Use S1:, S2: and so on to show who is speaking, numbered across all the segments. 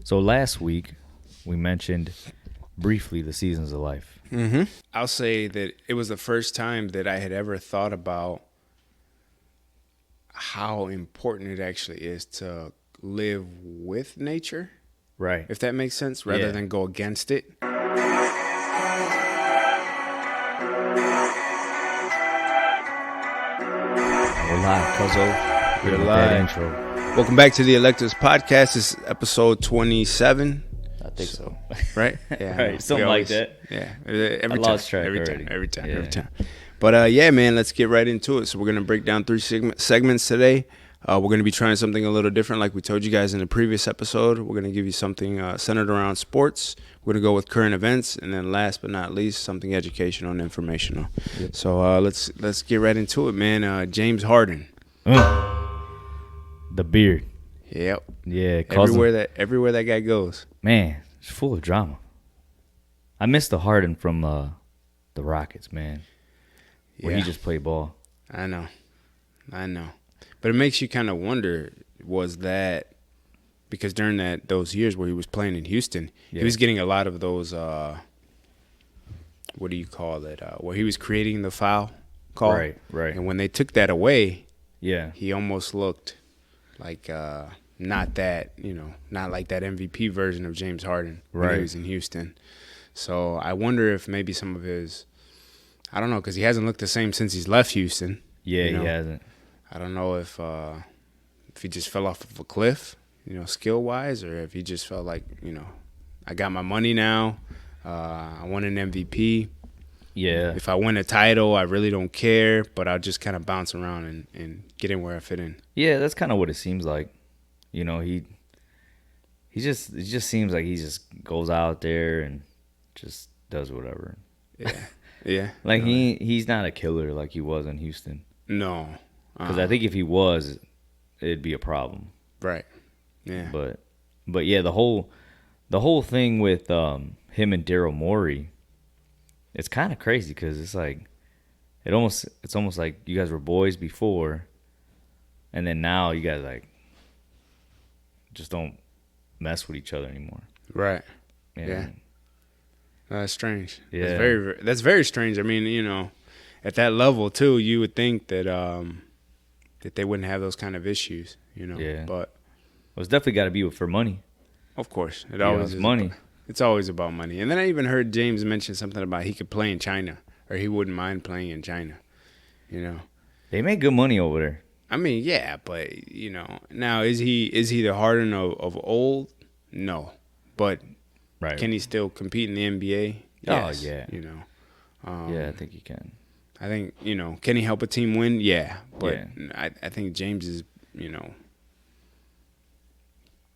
S1: So last week we mentioned briefly the seasons of life.
S2: I'll say that it was the first time that I had ever thought about how important it actually is to live with nature,
S1: Right.
S2: if that makes sense, rather
S1: Yeah.
S2: than go against it.
S1: We're live, Cuzzo.
S2: We're
S1: With that
S2: live.
S1: intro.
S2: Welcome back to the Electives Podcast. This is episode 27,
S1: I think so.
S2: right? Yeah, I know.
S1: Right, something
S2: We
S1: like that.
S2: Yeah, every
S1: I
S2: time,
S1: lost track
S2: every
S1: already.
S2: time, every time,
S1: Yeah.
S2: every time. But yeah, man, let's get right into it. So we're gonna break down three segments today. We're gonna be trying something a little different, like we told you guys in the previous episode. We're gonna give you something centered around sports. We're gonna go with current events, and then last but not least, something educational and informational.
S1: Yep.
S2: So let's get right into it, man. James Harden.
S1: The beard.
S2: Yep.
S1: Yeah, Cuzzo.
S2: Everywhere that guy goes.
S1: Man, it's full of drama. I miss the Harden from the Rockets, man. Where he just played ball.
S2: I know. But it makes you kind of wonder, was that because during those years where he was playing in Houston, he was getting a lot of those, what do you call it, where he was creating the foul call.
S1: Right.
S2: And when they took that away,
S1: Yeah.
S2: he almost looked like not like that MVP version of James Harden when he was in Houston. So I wonder if maybe some of his, I don't know, because he hasn't looked the same since he's left Houston.
S1: Yeah,
S2: You know?
S1: he hasn't.
S2: I don't know if he just fell off of a cliff, skill wise, or if he just felt like, I got my money now. I won an MVP.
S1: Yeah.
S2: If I win a title, I really don't care, but I'll just kind of bounce around and get in where I fit in.
S1: Yeah, that's kind of what it seems like. It just seems like he just goes out there and just does whatever.
S2: Yeah.
S1: Like he's not a killer like he was in Houston.
S2: No.
S1: Because I think if he was, it'd be a problem.
S2: Right. Yeah.
S1: But yeah, the whole thing with him and Daryl Morey, it's kind of crazy because it's like it's almost like you guys were boys before, and then now you guys like just don't mess with each other anymore.
S2: Right.
S1: And
S2: Yeah. That's strange.
S1: Yeah.
S2: That's very strange. I mean, at that level too, you would think that that they wouldn't have those kind of issues,
S1: Yeah.
S2: But
S1: Well, it's definitely got to be for money.
S2: of course, it always
S1: it's
S2: is
S1: money.
S2: It's always about money. And then I even heard James mention something about he could play in China, or he wouldn't mind playing in China.
S1: They make good money over there.
S2: I mean, yeah, but now is he the Harden of old? No, but
S1: Right.
S2: can he still compete in the NBA? Yes,
S1: Oh, yeah. Yeah, I think you can.
S2: I think, can he help a team win? Yeah. But
S1: Yeah.
S2: I think James is,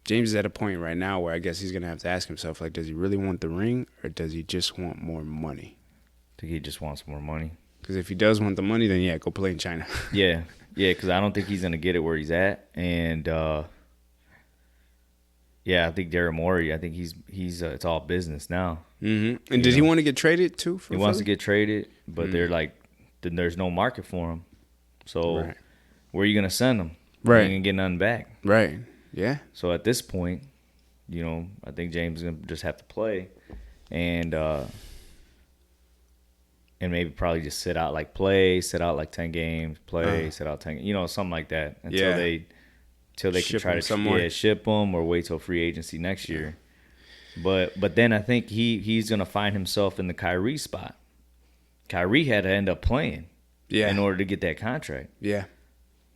S2: James is at a point right now where I guess he's going to have to ask himself, like, does he really want the ring or does he just want more money?
S1: I think he just wants more money.
S2: Because if he does want the money, then, yeah, go play in China.
S1: Yeah, because I don't think he's going to get it where he's at. And, I think Daryl Morey, I think he's it's all business now.
S2: Mm-hmm. And did he want to get traded, too?
S1: He wants to get traded, but they're like, then there's no market for him. So where are you going to send him?
S2: Right.
S1: You ain't going to get nothing back.
S2: Right. Yeah.
S1: So at this point, I think James is going to just have to play and maybe probably just sit out like 10 games, sit out 10, something like that until they can
S2: Ship
S1: try
S2: him
S1: to
S2: somewhere.
S1: ship them or wait till free agency next year. But then I think he's going to find himself in the Kyrie spot. Kyrie had to end up playing in order to get that contract.
S2: Yeah.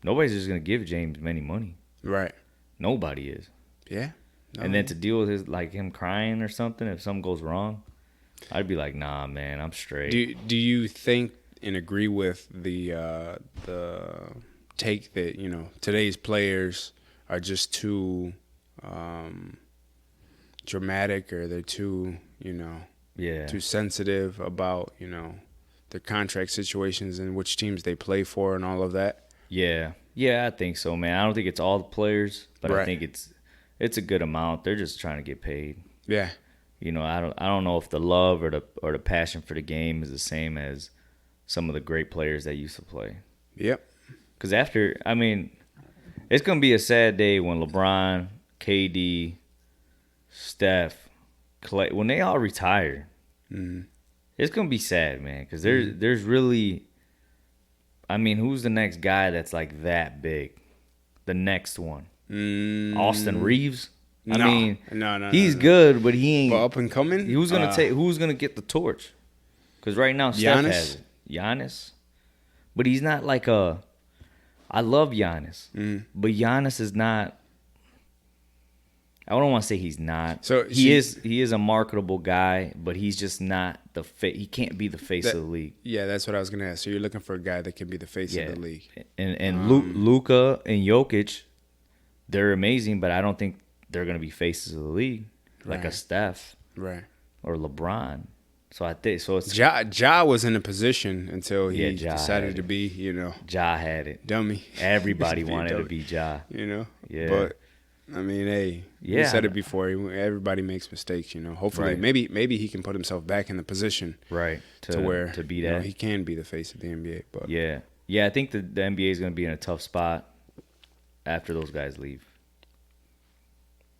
S1: Nobody's just going to give James many money.
S2: Right.
S1: Nobody is.
S2: Yeah. No.
S1: And then to deal with him crying or something, if something goes wrong, I'd be like, nah, man, I'm straight.
S2: Do you think and agree with the take that today's players are just too dramatic, or they're too too sensitive about their contract situations and which teams they play for and all of that?
S1: Yeah, I think so, man. I don't think it's all the players, but I think it's a good amount. They're just trying to get paid.
S2: Yeah.
S1: I don't know if the love or the passion for the game is the same as some of the great players that used to play.
S2: Yep.
S1: Because it's going to be a sad day when LeBron, KD, Steph, Clay, when they all retire,
S2: Mm-hmm.
S1: it's gonna be sad, man. Because there's really, I mean, who's the next guy that's like that big? The next one, Austin Reeves. I
S2: No.
S1: mean,
S2: No.
S1: he's good, but he ain't.
S2: But up and coming.
S1: Who's gonna take? Who's gonna get the torch? Because right now Steph
S2: Giannis?
S1: has it. Giannis, but he's not like a. I love Giannis, but Giannis is not. I don't want to say he's not.
S2: So
S1: he is a marketable guy, but he's just not the face. He can't be the face of the league.
S2: Yeah, that's what I was gonna ask. So you're looking for a guy that can be the face
S1: Yeah,
S2: of the league.
S1: and Luka and Jokic, they're amazing, but I don't think they're gonna be faces of the league like a
S2: Right.
S1: Steph
S2: Right.
S1: or LeBron. So I think so. It's
S2: Ja was in a position until he
S1: Ja
S2: decided
S1: had
S2: to
S1: it.
S2: be,
S1: Ja had it.
S2: dummy.
S1: Everybody
S2: Be a
S1: wanted to
S2: dummy.
S1: be Ja. Yeah.
S2: But I mean, hey, we
S1: Yeah.
S2: said it before. Everybody makes mistakes. Hopefully,
S1: Right.
S2: maybe he can put himself back in the position
S1: Right.
S2: to where
S1: to be
S2: you know,
S1: that.
S2: he can be the face of the NBA. But
S1: Yeah. Yeah, I think the NBA is going to be in a tough spot after those guys leave.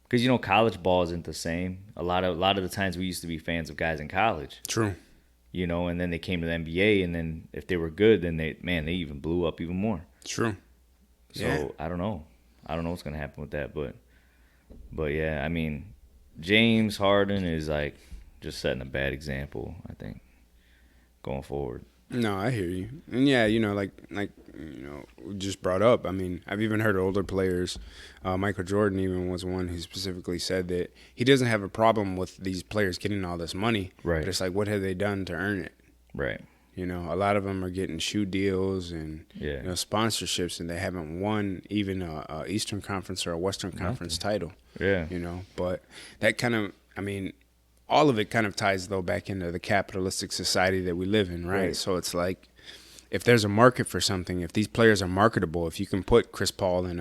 S1: Because, college ball isn't the same. A lot of the times we used to be fans of guys in college,
S2: true.
S1: and then they came to the NBA, and then if they were good, then they even blew up even more.
S2: True.
S1: So
S2: Yeah.
S1: I don't know. I don't know what's going to happen with that. But yeah, I mean, James Harden is like just setting a bad example, I think, going forward.
S2: No, I hear you. And yeah, like we just brought up. I mean, I've even heard older players. Michael Jordan even was one who specifically said that he doesn't have a problem with these players getting all this money.
S1: Right.
S2: But it's like, what have they done to earn it?
S1: Right.
S2: A lot of them are getting shoe deals and
S1: Yeah.
S2: sponsorships, and they haven't won even a Eastern Conference or a Western Conference title.
S1: Yeah.
S2: But that kind of, I mean, all of it kind of ties though back into the capitalistic society that we live in, right?
S1: Right.
S2: So it's like, if there's a market for something, if these players are marketable, if you can put Chris Paul in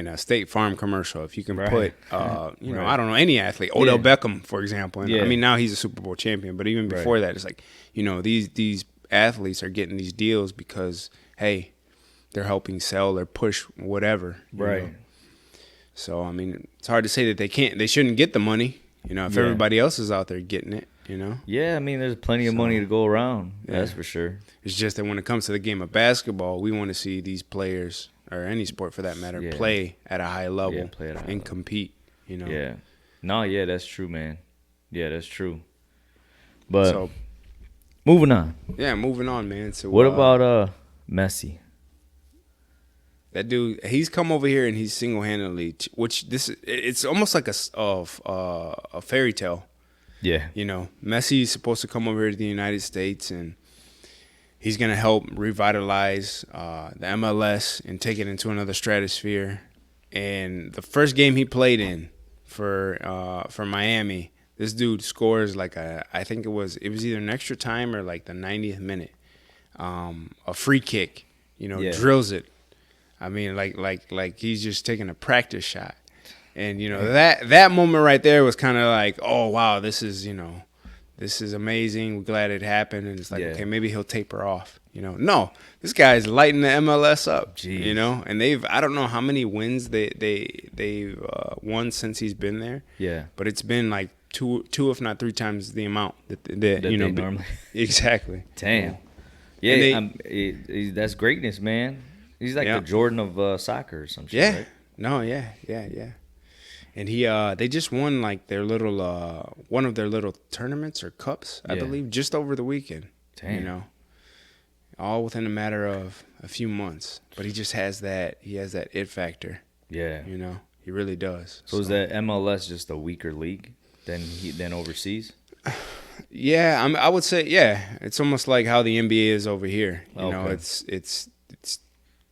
S2: a State Farm commercial, if you can
S1: Right.
S2: put,
S1: Right.
S2: I don't know, any athlete, Odell
S1: Yeah.
S2: Beckham, for example. And
S1: Yeah.
S2: I mean, now he's a Super Bowl champion, but even before
S1: Right.
S2: that, it's like, these athletes are getting these deals because, hey, they're helping sell or push whatever. you
S1: Right.
S2: know. So, I mean, it's hard to say that they shouldn't get the money, if
S1: Yeah.
S2: everybody else is out there getting it,
S1: Yeah, I mean, there's plenty of money to go around.
S2: Yeah.
S1: That's for sure.
S2: It's just that when it comes to the game of basketball, we want to see these players, or any sport for that matter,
S1: Yeah.
S2: play at a high level
S1: Yeah, play at a high
S2: and
S1: level.
S2: compete,
S1: Yeah. No, yeah, that's true, man. Yeah, that's true. But
S2: So,
S1: moving on.
S2: yeah, moving on, man. So,
S1: What about Messi?
S2: that dude? He's come over here and he's single-handedly, it's almost like a fairy tale.
S1: Yeah.
S2: Messi's supposed to come over here to the United States, and he's going to help revitalize the MLS and take it into another stratosphere. And the first game he played in for Miami, this dude scores like I think it was either an extra time or like the 90th minute, a free kick,
S1: Yeah.
S2: drills it. I mean, like he's just taking a practice shot. And that moment right there was kind of like, oh wow, this is amazing. We're glad it happened. And it's like,
S1: Yeah.
S2: okay, maybe he'll taper off. No, this guy's lighting the MLS up.
S1: Jeez.
S2: And I don't know how many wins they've won since he's been there,
S1: Yeah.
S2: but it's been like two if not three times the amount that
S1: That
S2: they
S1: normally.
S2: exactly.
S1: Damn.
S2: And
S1: Yeah, that's greatness, man. He's like
S2: Yeah.
S1: the Jordan of soccer or some shit,
S2: Yeah.
S1: right?
S2: No, yeah. And they just won like their little one of their little tournaments or cups, I
S1: Yeah.
S2: believe, just over the weekend.
S1: Damn.
S2: All within a matter of a few months. But he has that it factor,
S1: Yeah.
S2: He really does.
S1: So is that MLS just a weaker league than overseas?
S2: Yeah, I would say it's almost like how the NBA is over here.
S1: Okay.
S2: It's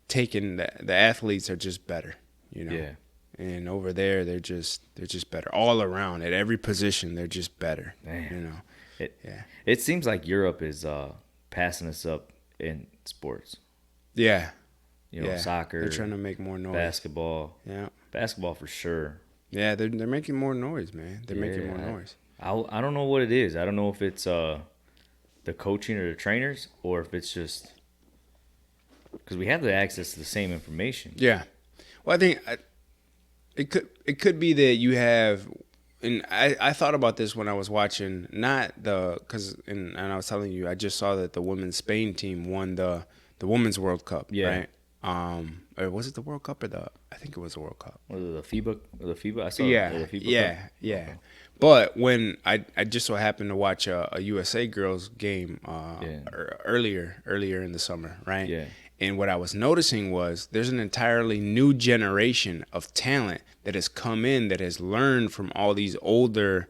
S2: taken the athletes are just better,
S1: Yeah.
S2: And over there, they're just better all around at every position. They're just better.
S1: Man.
S2: Yeah.
S1: It seems like Europe is passing us up in sports.
S2: Yeah.
S1: Soccer,
S2: They're trying to make more noise.
S1: basketball.
S2: Yeah.
S1: Basketball for sure.
S2: Yeah. They're making more noise, man. They're making more noise.
S1: I don't know what it is. I don't know if it's the coaching or the trainers, or if it's just because we have the access to the same information.
S2: Yeah. Well, I think it could be that you have and I thought about this when I was watching, and I was telling you, I just saw that the women's Spain team won the Women's World Cup,
S1: Yeah.
S2: right? Or was it the World Cup I think it was the World Cup.
S1: Was it the FIBA? I saw
S2: Yeah,
S1: the FIBA
S2: yeah,
S1: Cup.
S2: yeah.
S1: Okay.
S2: But when I just so happened to watch a USA girls game earlier in the summer, right?
S1: Yeah.
S2: And what I was noticing was there's an entirely new generation of talent that has come in that has learned from all these older,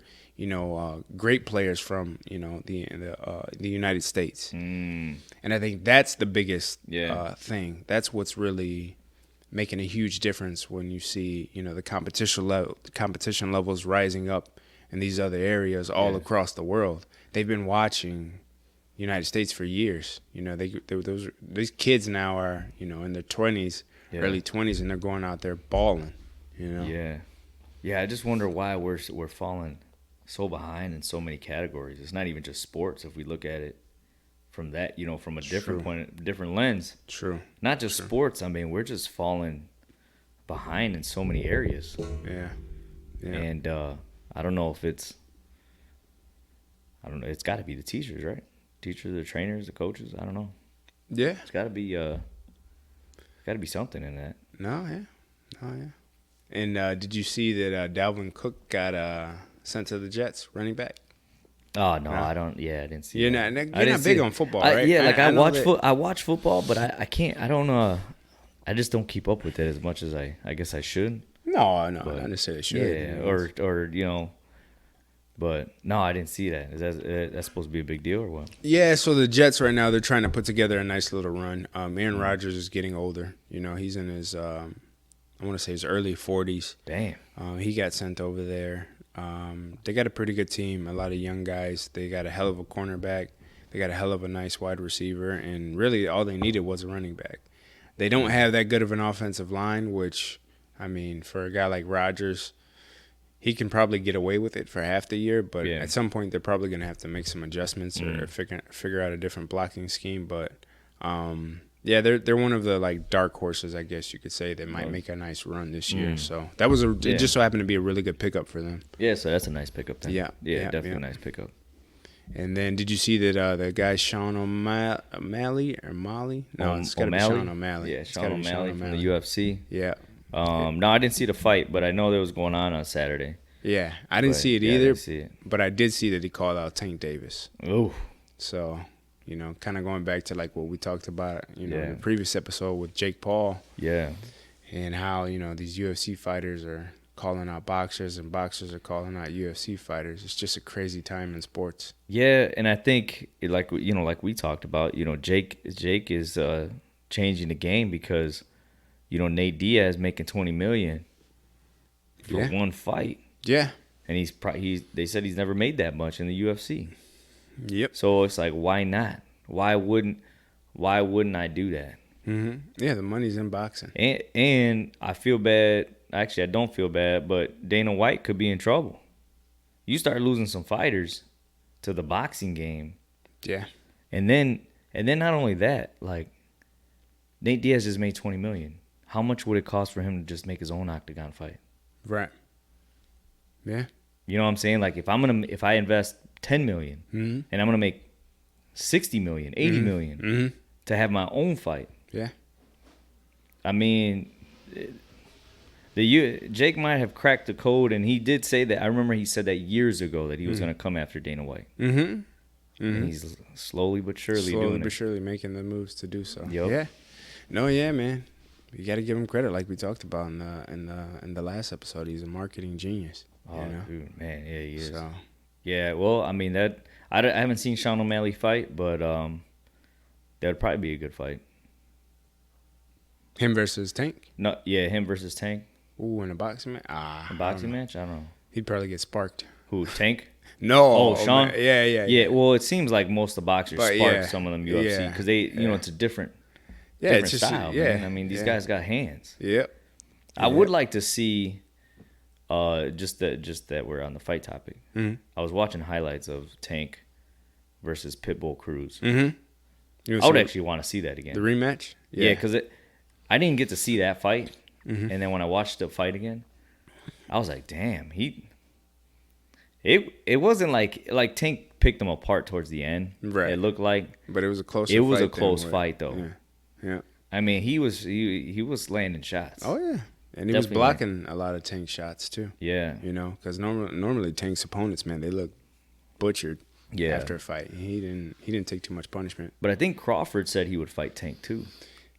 S2: great players from the United States. And I think that's the biggest thing. That's what's really making a huge difference when you see the competition levels rising up in these other areas all across the world. They've been watching United States for years. These kids now are in their 20s, early 20s, and they're going out there balling.
S1: Yeah. I just wonder why we're falling so behind in so many categories. It's not even just sports. If we look at it from that, from a different lens.
S2: True.
S1: Not just sports. I mean, we're just falling behind in so many areas.
S2: Yeah.
S1: And I don't know if it's. I don't know. It's got to be the teachers, right? Teachers, the trainers, the coaches. I don't know.
S2: Yeah.
S1: It's got to be. Got to be something in that.
S2: No. Yeah. And did you see that Dalvin Cook got sent to the Jets, running back?
S1: Oh no, I don't. Yeah, I didn't see.
S2: You're
S1: that.
S2: not big on football, right?
S1: Yeah, like I watch football, but I can't. I don't. I just don't keep up with it as much as I guess I should.
S2: No, not necessarily should.
S1: Yeah, or but no, I didn't see that. Is that's supposed to be a big deal or what?
S2: Yeah, so the Jets right now, they're trying to put together a nice little run. Aaron Rodgers is getting older. He's in his I want to say his early 40s.
S1: Damn.
S2: He got sent over there. They got a pretty good team, a lot of young guys. They got a hell of a cornerback. They got a hell of a nice wide receiver, and really all they needed was a running back. They don't have that good of an offensive line, which, I mean, for a guy like Rodgers, he can probably get away with it for half the year, but at some point they're probably going to have to make some adjustments or figure out a different blocking scheme. But they're one of the like dark horses, I guess you could say, that might make a nice run this year. So that was it just so happened to be a really good pickup for them.
S1: Yeah, so that's a nice pickup then.
S2: Yeah,
S1: definitely a nice pickup.
S2: And then did you see that the guy Sean O'Malley or Molly? No, it's got to be Sean O'Malley.
S1: Yeah, Sean O'Malley from the UFC.
S2: Yeah.
S1: No, I didn't see the fight, but I know that was going on Saturday.
S2: Yeah, I didn't see it either.
S1: I didn't see it.
S2: But I did see that he called out Tank Davis.
S1: Ooh.
S2: So, kind of going back to like what we talked about, in the previous episode with Jake Paul.
S1: Yeah.
S2: And how, these UFC fighters are calling out boxers and boxers are calling out UFC fighters. It's just a crazy time in sports.
S1: Yeah, and I think like we talked about, Jake is changing the game because Nate Diaz making $20 million for one fight.
S2: Yeah.
S1: And they said he's never made that much in the UFC.
S2: Yep.
S1: So it's like, why not? Why wouldn't I do that?
S2: Mm-hmm. Yeah, the money's in boxing.
S1: And I feel bad. Actually, I don't feel bad, but Dana White could be in trouble. You start losing some fighters to the boxing game.
S2: Yeah.
S1: And then not only that, like Nate Diaz just made $20 million. How much would it cost for him to just make his own octagon fight?
S2: Right. Yeah.
S1: You know what I'm saying? Like if I invest $10 million and I'm gonna make $60 million, $80 million to have my own fight.
S2: Yeah.
S1: I mean, Jake might have cracked the code, and he did say that. I remember he said that years ago that he was gonna come after Dana White. And he's slowly but surely doing it.
S2: Surely making the moves to do so.
S1: Yep.
S2: Yeah. No, yeah, man. You got to give him credit, like we talked about in the last episode. He's a marketing genius.
S1: Oh, dude, man, yeah, he is.
S2: So.
S1: Yeah, well, I mean I haven't seen Sean O'Malley fight, but that would probably be a good fight.
S2: Him versus Tank?
S1: No, yeah, him versus Tank.
S2: Ooh, in a boxing match?
S1: A boxing match? I don't know.
S2: He'd probably get sparked.
S1: Who, Tank?
S2: No.
S1: Oh, Sean?
S2: Man. Yeah.
S1: Yeah, well, it seems like most of the boxers spark some of them UFC because they, it's a different
S2: it's just,
S1: style. Man. I mean, these guys got hands.
S2: Yep.
S1: I would like to see, just that we're on the fight topic.
S2: Mm-hmm.
S1: I was watching highlights of Tank versus Pitbull Cruz.
S2: Mm-hmm.
S1: I would actually want to see that again.
S2: The rematch?
S1: Yeah, because I didn't get to see that fight, and then when I watched the fight again, I was like, damn, he It wasn't like Tank picked him apart towards the end.
S2: Right.
S1: It looked like
S2: But it was a close.
S1: it was a
S2: fight
S1: close
S2: than what-
S1: fight though.
S2: Yeah. Yeah.
S1: I mean, he was landing shots.
S2: Oh yeah, and he was
S1: Definitely.
S2: blocking a lot of Tank shots too.
S1: Yeah.
S2: You know, because normally Tank's opponents, man, they look butchered
S1: Yeah.
S2: after a fight. He didn't take too much punishment.
S1: But I think Crawford said he would fight Tank too.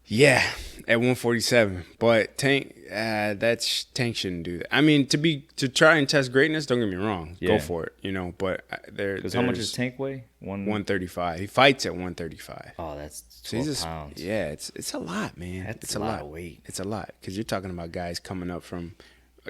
S2: Yeah, at 147. But Tank, Tank shouldn't do that. I mean, to try and test greatness, don't get me wrong,
S1: Yeah.
S2: go for it. You know, but
S1: Because how much does Tank weigh?
S2: 135. He fights at 135.
S1: Oh, that's
S2: So
S1: 12
S2: he's just,
S1: pounds.
S2: yeah, it's a lot, man.
S1: That's
S2: it's
S1: a lot of weight.
S2: It's a lot because you're talking about guys coming up from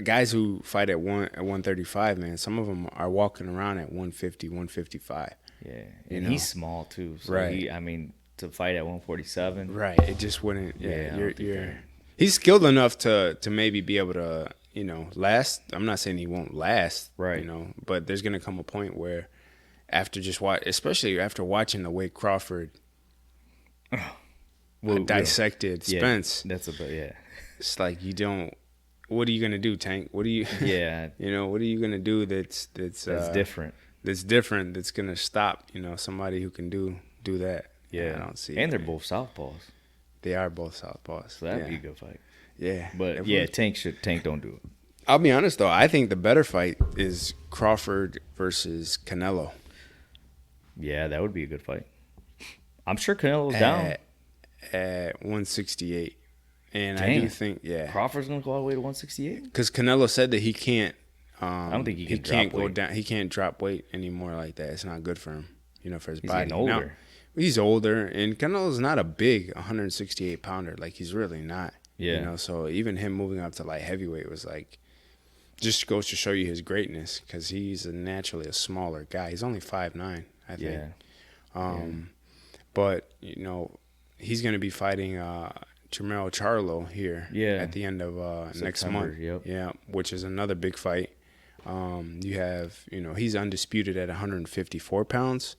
S2: guys who fight at 135. Man, some of them are walking around at 150, 155.
S1: Yeah,
S2: You
S1: and
S2: know.
S1: he's small too. So
S2: Right.
S1: I mean, to fight at 147.
S2: Right. It just wouldn't.
S1: Yeah, I
S2: Yeah,
S1: don't think
S2: you're. He's skilled enough to maybe be able to last. I'm not saying he won't last.
S1: Right.
S2: You know, but there's gonna come a point where after just especially after watching the way Crawford dissected
S1: Yeah,
S2: Spence,
S1: that's yeah,
S2: it's like you don't. What are you gonna do, Tank? What are you?
S1: yeah.
S2: What are you gonna do that's
S1: That's different.
S2: That's different. That's gonna stop. Somebody who can do that.
S1: Yeah,
S2: I don't see.
S1: And
S2: it,
S1: they're
S2: man.
S1: both southpaws,
S2: They are both southpaws.
S1: so that'd
S2: yeah.
S1: be a good fight.
S2: Yeah,
S1: But
S2: It
S1: yeah,
S2: would.
S1: Tank don't do it.
S2: I'll be honest though. I think the better fight is Crawford versus Canelo.
S1: Yeah, that would be a good fight. I'm sure Canelo's down.
S2: At 168, and I
S1: Damn.
S2: do think
S1: Crawford's gonna go all the way to 168.
S2: because Canelo said that he can't. I
S1: don't think he can
S2: can't
S1: drop
S2: go
S1: weight.
S2: down. He can't drop weight anymore like that. It's not good for him. For his
S1: He's
S2: body.
S1: getting older.
S2: Now, he's older, and Canelo's not a big 168 pounder. Like he's really not.
S1: Yeah.
S2: So even him moving up to light heavyweight was like, just goes to show you his greatness because he's naturally a smaller guy. He's only 5'9", I think.
S1: Yeah.
S2: But he's going to be fighting Jermell Charlo here at the end of next
S1: September,
S2: month.
S1: yep.
S2: Yeah, which is another big fight. You have, he's undisputed at 154 pounds,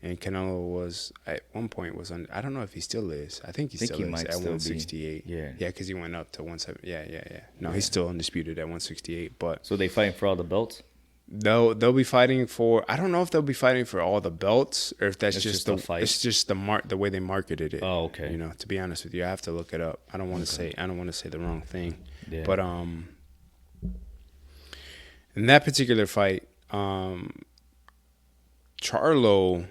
S2: and Canelo was at one point I don't know if he still is. I think he still
S1: he
S2: is
S1: might
S2: at
S1: still be.
S2: 168.
S1: Yeah.
S2: Yeah, because he went up to 170. Yeah. No, he's still undisputed at 168, but
S1: So they fighting for all the belts.
S2: they'll be fighting for. I don't know if they'll be fighting for all the belts or if that's
S1: It's
S2: just
S1: just a fight.
S2: It's just the way they marketed it.
S1: Oh, okay.
S2: To be honest with you, I have to look it up. I don't want to say the wrong thing.
S1: Yeah.
S2: But in that particular fight, Charlo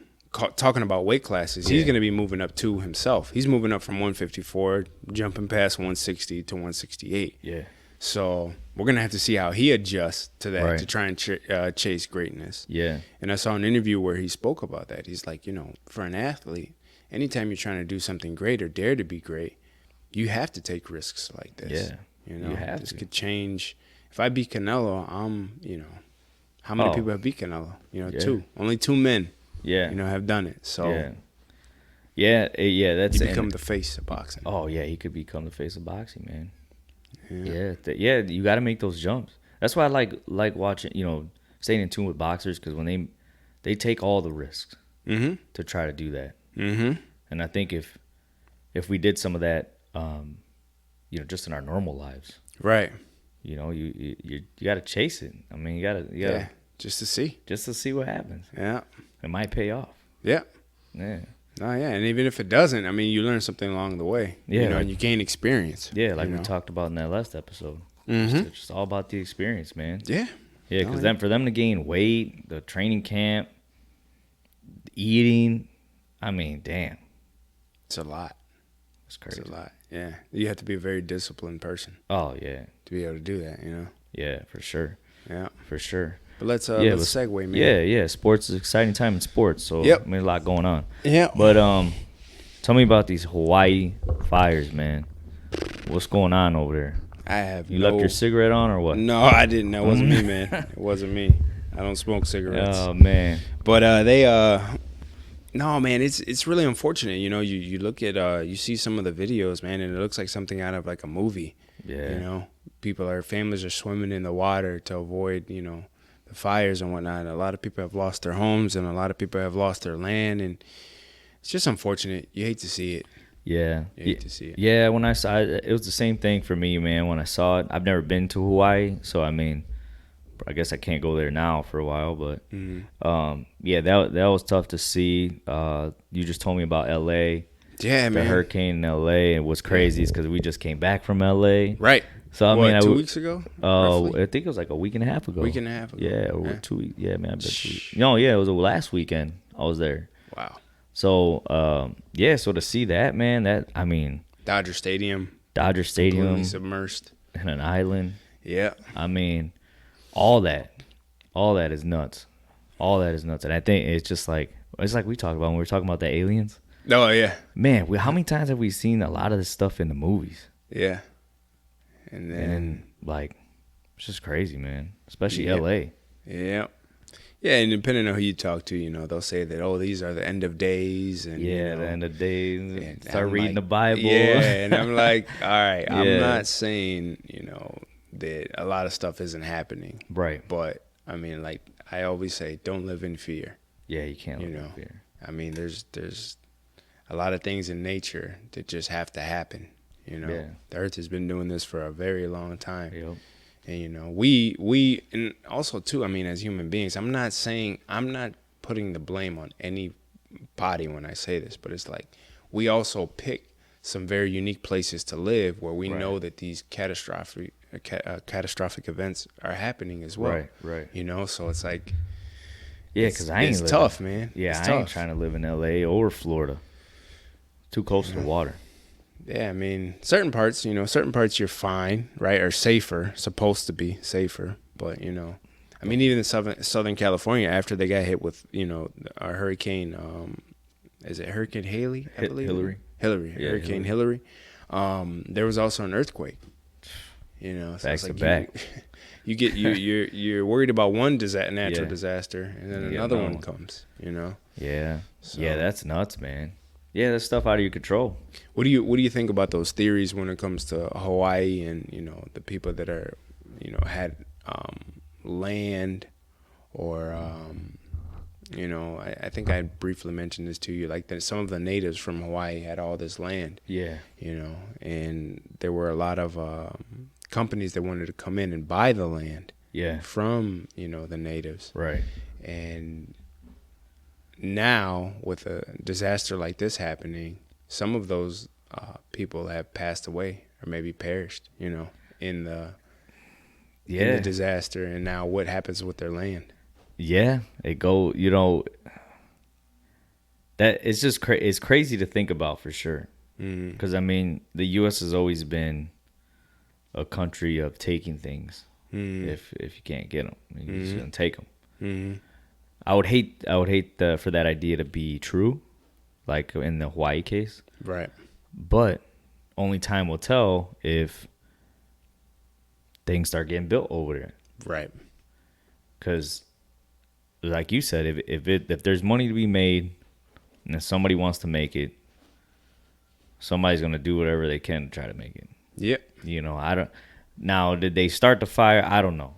S2: talking about weight classes, he's
S1: Yeah.
S2: going to be moving up too himself. He's moving up from 154, jumping past 160 to 168.
S1: Yeah.
S2: So we're gonna have to see how he adjusts to that
S1: Right.
S2: to try and chase greatness.
S1: Yeah.
S2: And I saw an interview where he spoke about that. He's like, for an athlete, anytime you're trying to do something great or dare to be great, you have to take risks like this.
S1: Yeah. You have
S2: this
S1: to.
S2: could change. If I beat Canelo, how many
S1: Oh.
S2: people have beat Canelo?
S1: Yeah.
S2: Two. Only two men,
S1: Yeah.
S2: have done it. So
S1: Yeah. That's
S2: you become the face of boxing.
S1: Oh yeah, he could become the face of boxing, man. Yeah, you got to make those jumps. That's why I like watching, staying in tune with boxers because when they take all the risks to try to do that.
S2: Mm-hmm.
S1: And I think if we did some of that, just in our normal lives,
S2: Right.
S1: you got to chase it. I mean, you got to
S2: Yeah. Just to see.
S1: just to see what happens.
S2: Yeah.
S1: It might pay off.
S2: Yeah.
S1: Yeah.
S2: Oh yeah, and even if it doesn't, I mean, you learn something along the way.
S1: Yeah.
S2: And you gain experience.
S1: Yeah, like
S2: you
S1: we
S2: know?
S1: talked about in that last episode.
S2: Mhm.
S1: It's just all about the experience, man.
S2: Yeah.
S1: Yeah, because
S2: Oh,
S1: then for them to gain weight, the training camp, eating, I mean, damn,
S2: It's a lot.
S1: it's crazy.
S2: It's a lot. Yeah. You have to be a very disciplined person
S1: Oh yeah,
S2: to be able to do that.
S1: yeah, for sure,
S2: Yeah.
S1: for sure.
S2: But let's
S1: let's-
S2: segue, man.
S1: Yeah. Sports is an exciting time in sports, so
S2: Yep.
S1: I mean, a lot going on.
S2: Yeah.
S1: But tell me about these Hawaii fires, man. What's going on over there?
S2: I have
S1: You left your cigarette on or what?
S2: No, I didn't. That wasn't me, man. It wasn't me. I don't smoke cigarettes.
S1: Oh man,
S2: But they no, man, it's really unfortunate. You look at you see some of the videos, man, and it looks like something out of like a movie.
S1: yeah,
S2: Families are swimming in the water to avoid, the fires and whatnot. A lot of people have lost their homes and a lot of people have lost their land, and it's just unfortunate. You hate to see it.
S1: yeah,
S2: You hate to see it.
S1: yeah. When I saw it, it was the same thing for me, man. When I saw it, I've never been to Hawaii, so I mean, I guess I can't go there now for a while, but
S2: Mm-hmm.
S1: yeah, that was tough to see. You just told me about L.A.
S2: Yeah,
S1: The
S2: man.
S1: hurricane in L.A. and what's crazy is because we just came back from L.A.
S2: Right.
S1: So I
S2: What,
S1: mean,
S2: 2 weeks ago? Roughly?
S1: I think it was like a week and a half ago.
S2: Week and a half ago.
S1: Yeah, or
S2: Yeah.
S1: 2 weeks. Yeah, man, I bet 2 weeks. No, yeah, it was the last weekend I was there.
S2: Wow.
S1: So yeah, so to see that, man, that I mean,
S2: Dodger Stadium.
S1: Dodger Stadium
S2: Completely submersed.
S1: and an island.
S2: Yeah.
S1: I mean, all that is nuts. All that is nuts, and I think it's like we talked about when we were talking about the aliens.
S2: Oh, yeah.
S1: Man, how many times have we seen a lot of this stuff in the movies?
S2: Yeah. And then,
S1: And like, it's just crazy, man. Especially
S2: Yeah.
S1: L.A.
S2: yeah. Yeah, and depending on who you talk to, they'll say that, oh, these are the end of days. And,
S1: Yeah, the end of days.
S2: and
S1: Start
S2: I'm
S1: reading
S2: like,
S1: the Bible.
S2: Yeah, and I'm like, all right,
S1: Yeah.
S2: I'm not saying, that a lot of stuff isn't happening.
S1: Right.
S2: But, I mean, like I always say, don't live in fear.
S1: Yeah, you can't
S2: You
S1: live in
S2: know.
S1: fear.
S2: I mean, there's a lot of things in nature that just have to happen.
S1: Yeah.
S2: The earth has been doing this for a very long time.
S1: Yep.
S2: And we and also too, I mean, as human beings, I'm not putting the blame on anybody when I say this, but it's like we also pick some very unique places to live where we
S1: Right.
S2: know that these catastrophic events are happening as well.
S1: Right.
S2: So it's like
S1: Yeah, because I ain't
S2: it's
S1: living-
S2: tough, man.
S1: Yeah,
S2: It's
S1: I ain't
S2: tough.
S1: trying to live in L.A. or Florida. Too close to the water.
S2: Yeah, I mean, certain parts you're fine, right? Or safer, supposed to be safer. But, I mean, even in Southern California, after they got hit with, a hurricane, is it Hurricane Haley, I believe?
S1: Hillary. Yeah,
S2: Hurricane Hillary. There was also an earthquake. So
S1: Back
S2: it's
S1: to
S2: like
S1: back.
S2: you're worried about one natural
S1: Yeah.
S2: disaster, and then
S1: You get
S2: another
S1: another
S2: one
S1: one.
S2: comes,
S1: Yeah.
S2: So-
S1: Yeah, that's nuts, man. Yeah, that's stuff out of your control.
S2: What do you think about those theories when it comes to Hawaii and the people that are had land or I think I briefly mentioned this to you, like that some of the natives from Hawaii had all this land,
S1: Yeah.
S2: and there were a lot of companies that wanted to come in and buy the land
S1: Yeah.
S2: from the natives.
S1: Right.
S2: And now, with a disaster like this happening, some of those people have passed away or maybe perished, in the
S1: Yeah.
S2: disaster. And now, what happens with their land?
S1: Yeah. That it's just it's crazy to think about for sure.
S2: Mm-hmm.
S1: Because I mean, the U.S. has always been a country of taking things.
S2: Mm-hmm.
S1: If you can't get them, you're just gonna take them.
S2: Mm-hmm.
S1: I would hate for that idea to be true, like in the Hawaii case.
S2: Right.
S1: But only time will tell if things start getting built over there.
S2: Right.
S1: Because, like you said, if there's money to be made, and if somebody wants to make it, somebody's gonna do whatever they can to try to make it.
S2: Yep.
S1: I don't. Now, did they start the fire? I don't know.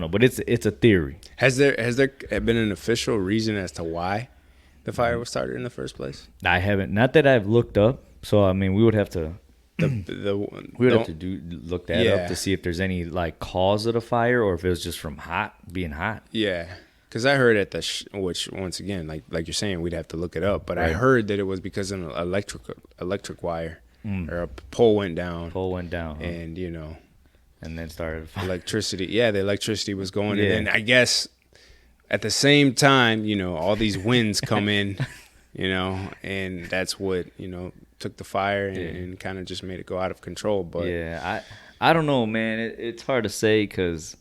S1: But it's a theory.
S2: Has there been an official reason as to why the fire was started in the first place?
S1: I haven't. Not that I've looked up. So I mean, we would have to. We would have to look that
S2: Yeah.
S1: up to see if there's any like cause of the fire or if it was just from being hot.
S2: Yeah, because I heard at which once again, like you're saying, we'd have to look it up. But I
S1: Right.
S2: heard that it was because an electric wire or a pole went down,
S1: Pole went down, huh?
S2: and
S1: and then started.
S2: electricity. Yeah, the electricity was going,
S1: Yeah.
S2: and then I guess at the same time, all these winds come in, and that's what took the fire and kind of just made it go out of control. But
S1: Yeah, I don't know, man. It's hard to say because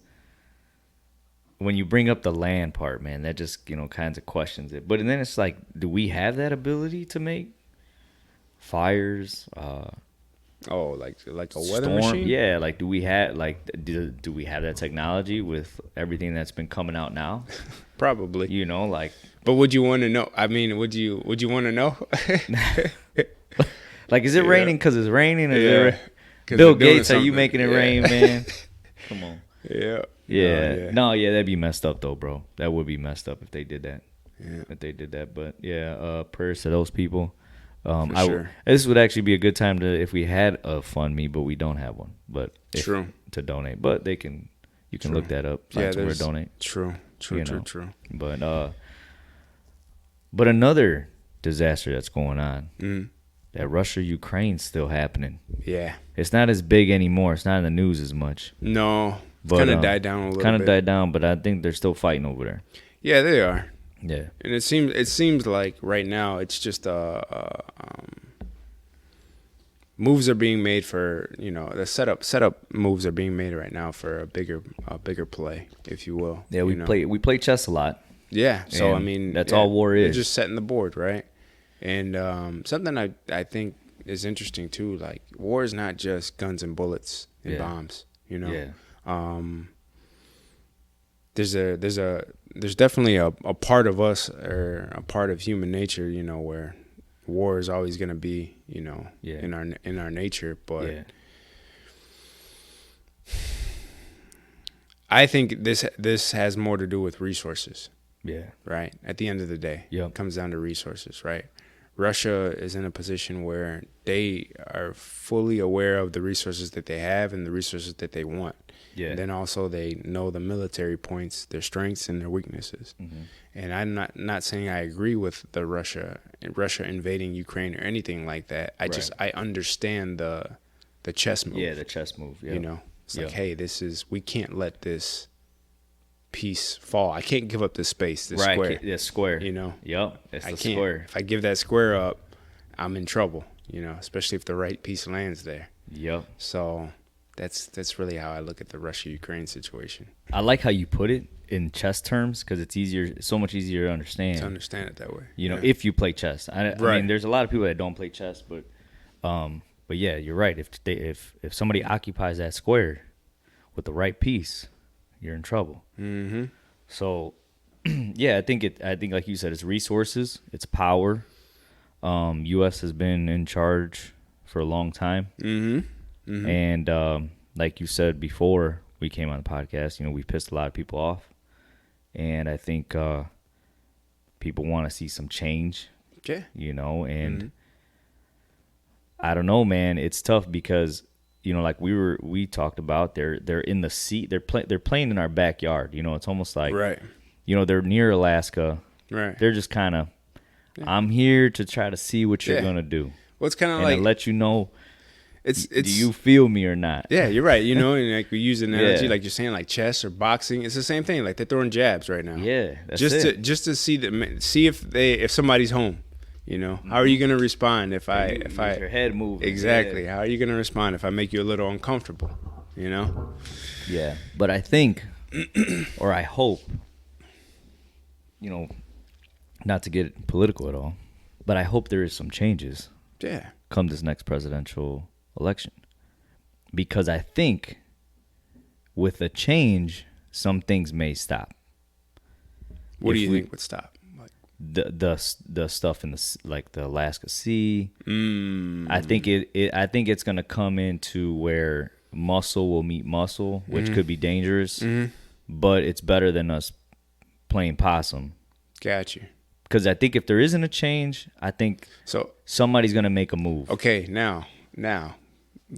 S1: when you bring up the land part, man, that just kinds of questions it. But then it's like, do we have that ability to make fires?
S2: oh, like a weather
S1: Storm?
S2: machine?
S1: Yeah, like do we have do we have that technology with everything that's been coming out now?
S2: Probably.
S1: Like
S2: But would you want to know? I mean, would you want to know?
S1: like is it
S2: Yeah.
S1: raining because it's raining? Or is
S2: Yeah,
S1: it
S2: 'cause
S1: Bill
S2: they're doing
S1: Gates, are you
S2: something.
S1: making it
S2: Yeah.
S1: rain, man? Come on.
S2: Yeah.
S1: Yeah.
S2: No,
S1: No, that'd be messed up though, bro. That would be messed up if they did that.
S2: Yeah.
S1: If they did that. But yeah, prayers to those people.
S2: For sure.
S1: This would actually be a good time to if we had a fund me, but we don't have one. But
S2: True.
S1: to donate. But they can You can look that up. Find somewhere to donate.
S2: True.
S1: But another disaster that's going on, that Russia-Ukraine's still happening.
S2: Yeah.
S1: It's not as big anymore. It's not in the news as much.
S2: No. It's kind of died down a little bit.
S1: Kind of died down, but I think they're still fighting over there.
S2: Yeah, they are.
S1: Yeah.
S2: And it seems like right now it's just moves are being made for, the setup moves are being made right now for a bigger play, if you will.
S1: Yeah, we play chess a lot.
S2: Yeah, so I mean
S1: that's all war is.
S2: You're just setting the board, right? And something I think is interesting too, like war is not just guns and bullets and bombs, Yeah. There's definitely a part of us, or a part of human nature, where war is always going to be, in our nature, but I think this has more to do with resources.
S1: Yeah.
S2: Right. At the end of the day, it comes down to resources, right? Russia is in a position where they are fully aware of the resources that they have and the resources that they want. Yeah. And then also they know the military points, their strengths and their weaknesses. Mm-hmm. And I'm not saying I agree with the Russia invading Ukraine or anything like that. I understand the chess move.
S1: Yeah, the chess move. Yeah.
S2: It's like, hey, we can't let this piece fall. I can't give up this space, this square.
S1: Yeah, square. Yep. It's the square.
S2: If I give that square up, I'm in trouble, especially if the right piece lands there.
S1: Yep.
S2: So that's really how I look at the Russia-Ukraine situation.
S1: I like how you put it in chess terms, because it's so much easier to understand.
S2: To understand it that way.
S1: If you play chess. I mean, there's a lot of people that don't play chess, but yeah, you're right. If somebody occupies that square with the right piece, you're in trouble.
S2: Mm-hmm.
S1: So, yeah, I think like you said, it's resources, it's power. U.S. has been in charge for a long time.
S2: Mm-hmm. Mm-hmm.
S1: And like you said before we came on the podcast, we pissed a lot of people off. And I think people want to see some change.
S2: Okay.
S1: And I don't know, man. It's tough because like we talked about, they're in the sea. They're playing in our backyard. It's almost like they're near Alaska.
S2: Right.
S1: They're just kind of, I'm here to try to see what you're gonna do.
S2: Well, it's kind of
S1: like, let you know.
S2: It's
S1: do you feel me or not?
S2: Yeah, you're right. And like we use an analogy, like you're saying, like chess or boxing. It's the same thing. Like they're throwing jabs right now.
S1: Yeah, that's
S2: just to see if somebody's home. How are you gonna respond if
S1: your head moves?
S2: Exactly. How are you gonna respond if I make you a little uncomfortable?
S1: Yeah, but I think, or I hope, not to get political at all, but I hope there is some changes.
S2: Yeah.
S1: Come this next presidential election, because I think with a change, some things may stop.
S2: What do you think would stop?
S1: The stuff in the Alaska Sea. I think it's gonna come into where muscle will meet muscle, which could be dangerous, but it's better than us playing possum.
S2: Got you.
S1: Because I think if there isn't a change, I think somebody's gonna make a move.
S2: Okay, now,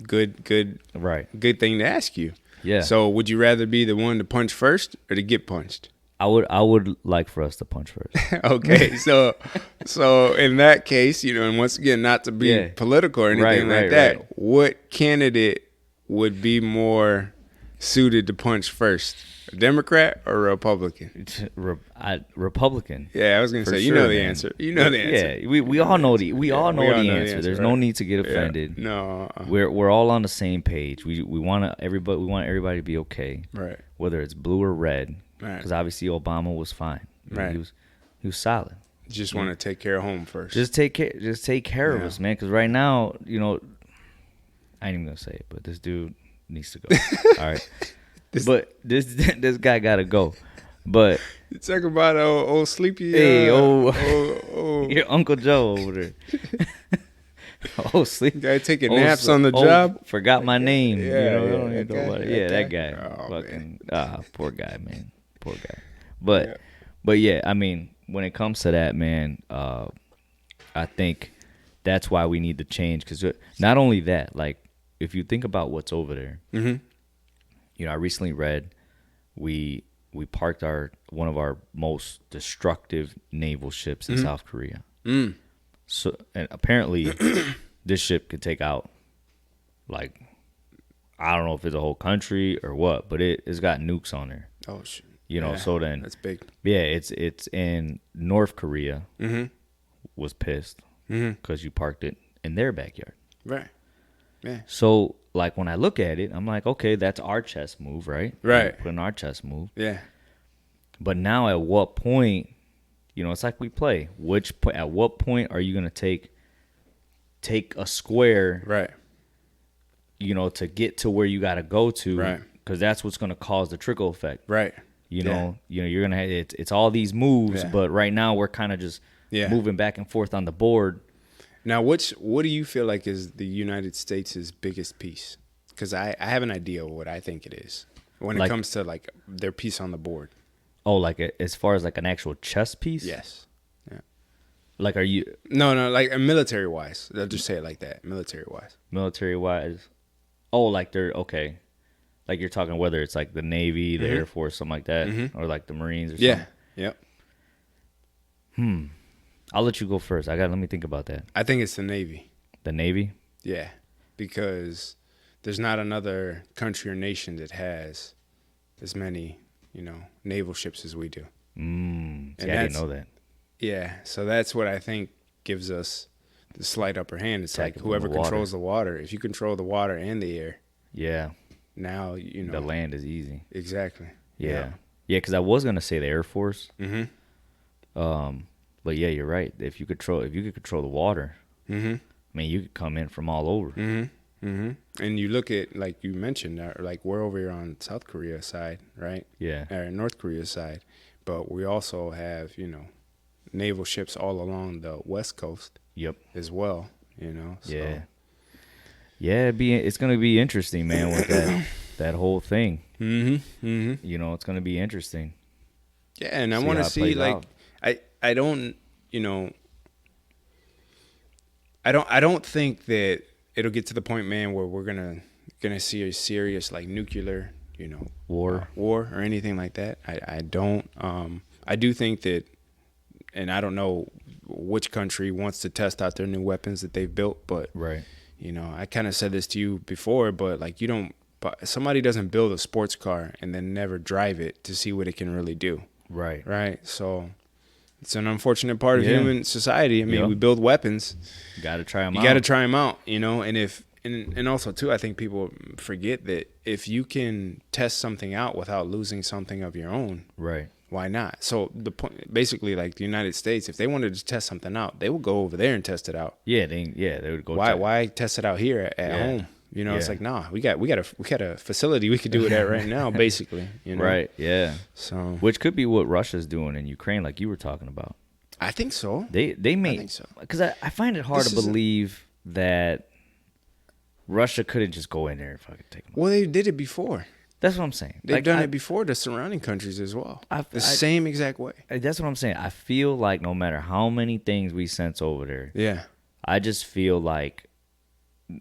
S2: good,
S1: right?
S2: Good thing to ask you.
S1: Yeah.
S2: So, would you rather be the one to punch first or to get punched?
S1: I would like for us to punch first.
S2: Okay, so in that case, and once again, not to be political or anything like that, what candidate would be more suited to punch first? A Democrat or a Republican?
S1: Republican.
S2: Yeah, I was gonna say
S1: sure,
S2: the answer. You know the answer.
S1: Yeah, we all know the answer. There's no need to get offended.
S2: Yeah. No,
S1: we're all on the same page. We want everybody to be okay.
S2: Right.
S1: Whether it's blue or red.
S2: Right.
S1: Because obviously Obama was fine.
S2: Right.
S1: He was solid.
S2: Just want to take care of home first.
S1: Just take care of us, man. Because right now, I ain't even gonna say it, but this dude needs to go. All right. But this guy gotta go. But
S2: you talk about old sleepy.
S1: Hey, your Uncle Joe over there. Sleepy
S2: guy taking naps on the job.
S1: Forgot my name.
S2: Yeah,
S1: I don't even know about it. Yeah, that guy.
S2: Oh,
S1: fucking poor guy, man. Poor guy. But yeah, I mean, when it comes to that, man, I think that's why we need to change. Because not only that, like if you think about what's over there.
S2: Mm-hmm.
S1: I recently read we parked one of our most destructive naval ships in South Korea. So, and apparently this ship could take out, like, I don't know if it's a whole country or what, but it's got nukes on there.
S2: Oh shit.
S1: You know, so then
S2: that's big.
S1: Yeah, it's in North Korea. Was pissed because you parked it in their backyard.
S2: Right. Yeah.
S1: So, like, when I look at it, I'm like, okay, that's our chess move, right?
S2: Right.
S1: Put in our chess move.
S2: Yeah.
S1: But now, at what point? You know, it's like we play. At what point are you gonna take a square?
S2: Right.
S1: You know, to get to where you gotta go to.
S2: Right.
S1: Because that's what's gonna cause the trickle effect.
S2: Right.
S1: You know, you're gonna have it's all these moves, but right now we're kind of just moving back and forth on the board.
S2: Now, what do you feel like is the United States' biggest piece? Because I have an idea of what I think it is when it comes to like their piece on the board.
S1: Oh, like as far as like an actual chess piece?
S2: Yes. Yeah.
S1: Like, are you?
S2: No, like military wise. I'll just say it like that. Military wise.
S1: Military wise. Oh, like they're okay. Like you're talking whether it's like the Navy, the Air Force, something like that, or like the Marines or something.
S2: Yeah.
S1: Yep. I'll let you go first. Let me think about that.
S2: I think it's the Navy.
S1: The Navy?
S2: Yeah. Because there's not another country or nation that has as many, naval ships as we do.
S1: See, I didn't know that.
S2: Yeah. So that's what I think gives us the slight upper hand. It's like whoever controls the water. If you control the water and the air.
S1: Yeah.
S2: Now,
S1: the land is easy.
S2: Exactly.
S1: Yeah. Yeah, because I was gonna say the Air Force. But yeah, you're right. If you could control the water, I mean, you could come in from all over.
S2: And you look at, like you mentioned, like we're over here on South Korea side, right?
S1: Yeah.
S2: Or North Korea side, but we also have naval ships all along the West Coast.
S1: Yep.
S2: As well, So.
S1: Yeah. Yeah, it's gonna be interesting, man, with that whole thing. It's gonna be interesting.
S2: Yeah, and I want to see like out. I don't I don't think that it'll get to the point, man, where we're gonna see a serious like nuclear war or anything like that. I don't. I do think that, and I don't know which country wants to test out their new weapons that they've built, but
S1: right.
S2: I kind of said this to you before, but like somebody doesn't build a sports car and then never drive it to see what it can really do.
S1: Right.
S2: Right. So it's an unfortunate part of human society. I mean, we build weapons.
S1: You got to try them out.
S2: You got to try them out, and also too, I think people forget that if you can test something out without losing something of your own,
S1: right.
S2: Why not? So the point, basically, like the United States, if they wanted to test something out, they would go over there and test it out.
S1: Yeah, they would go.
S2: Why test it out here at home? It's like, nah, we got a facility we could do it at right now, basically.
S1: Right? Yeah.
S2: So,
S1: which could be what Russia's doing in Ukraine, like you were talking about.
S2: I think so.
S1: They may. I think so. Because I find it hard to believe that Russia couldn't just go in there and fucking take them.
S2: Well, they did it before.
S1: That's what I'm saying.
S2: They've done it before to surrounding countries as well. The same exact way.
S1: That's what I'm saying. I feel like no matter how many things we sense over there, I just feel like